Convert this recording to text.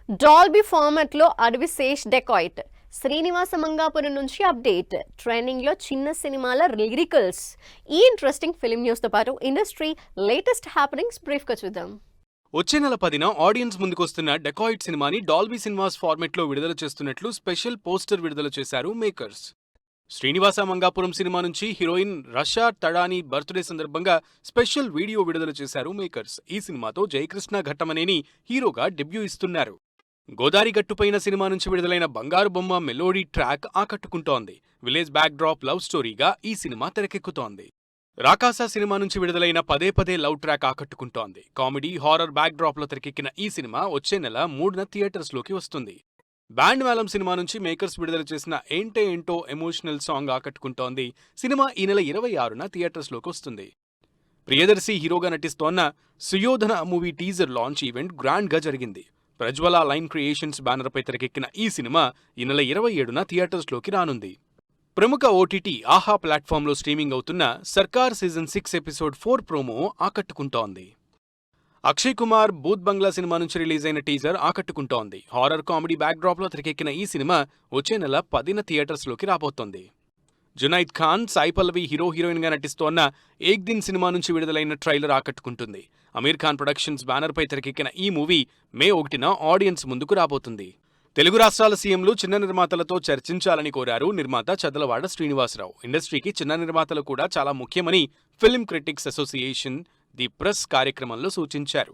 Dolby ఫార్మాట్లో Adivi Sesh dacoit. Srinivasa Mangapuram నుంచి update. ట్రెండింగ్లో చిన్న సినిమాల లిరికల్స్. ఈ ఇంట్రెస్టింగ్ ఫిల్మ్ న్యూస్తో పాటు ఇండస్ట్రీ లేటెస్ట్ హ్యాపెనింగ్స్ బ్రీఫ్గా చూద్దాం. వచ్చే నెల 10న ఆడియన్స్ ముందుకొస్తున్న డెకాయిట్ సినిమాని డాల్బీ సినిమాస్ ఫార్మెట్లో విడుదల చేస్తున్నట్లు స్పెషల్ పోస్టర్ విడుదల చేశారు మేకర్స్. శ్రీనివాస మంగాపురం సినిమా నుంచి హీరోయిన్ రషా తడాని బర్త్డే సందర్భంగా స్పెషల్ వీడియో విడుదల చేశారు మేకర్స్. ఈ సినిమాతో జయకృష్ణ ఘట్టమనేని హీరోగా డెబ్యూ ఇస్తున్నారు. గోదారి గట్టుపైన సినిమా నుంచి విడుదలైన బంగారు బొమ్మ మెలోడీ ట్రాక్ ఆకట్టుకుంటోంది. విలేజ్ బ్యాక్ డ్రాప్ లవ్ స్టోరీగా ఈ సినిమా తెరకెక్కుతోంది. రాకాసా సినిమా నుంచి విడుదలైన పదే పదే లవ్ ట్రాక్ ఆకట్టుకుంటోంది. కామెడీ హారర్ బ్యాక్ డ్రాప్ లో తెరకెక్కిన ఈ సినిమా వచ్చే నెల 3న థియేటర్స్ లోకి వస్తుంది. బ్యాండ్ మేళం సినిమా నుంచి మేకర్స్ విడుదల చేసిన ఏంటే ఏంటో ఎమోషనల్ సాంగ్ ఆకట్టుకుంటోంది. సినిమా ఈ నెల 26న థియేటర్స్ లోకి వస్తుంది. ప్రియదర్శి హీరోగా నటిస్తోన్న Suyodhana movie teaser launch event grand గా జరిగింది. ప్రజ్వల లైన్ క్రియేషన్స్ బ్యానర్ పై తెరకెక్కిన ఈ సినిమా ఈ నెల 27న థియేటర్స్ లోకి రానుంది. ప్రముఖ ఓటీటీ ఆహా ప్లాట్ఫామ్లో స్ట్రీమింగ్ అవుతున్న సర్కార్ సీజన్ 6 ఎపిసోడ్ 4 ప్రోమో ఆకట్టుకుంటోంది. అక్షయ్ కుమార్ భూత్ బంగ్లా సినిమా నుంచి రిలీజ్ అయిన టీజర్ ఆకట్టుకుంటోంది. హారర్ కామెడీ బ్యాక్ డ్రాప్ లో తెరకెక్కిన ఈ సినిమా వచ్చే నెల 10న థియేటర్స్ లోకి రాబోతోంది. జునైద్ ఖాన్, సాయి పల్లవి హీరోయిన్ గా నటిస్తోన్న ఏక్ దిన్ సినిమా నుంచి విడుదలైన ట్రైలర్ ఆకట్టుకుంటుంది. అమీర్ ఖాన్ ప్రొడక్షన్స్ బ్యానర్ పై తెరకెక్కిన ఈ మూవీ మే 1న ఆడియన్స్ ముందుకు రాబోతుంది. తెలుగు రాష్ట్రాల సీఎంలు చిన్న నిర్మాతలతో చర్చించాలని కోరారు నిర్మాత చదలవాడ శ్రీనివాసరావు. ఇండస్ట్రీకి చిన్న నిర్మాతలు కూడా చాలా ముఖ్యమని film critics association the press కార్యక్రమంలో సూచించారు.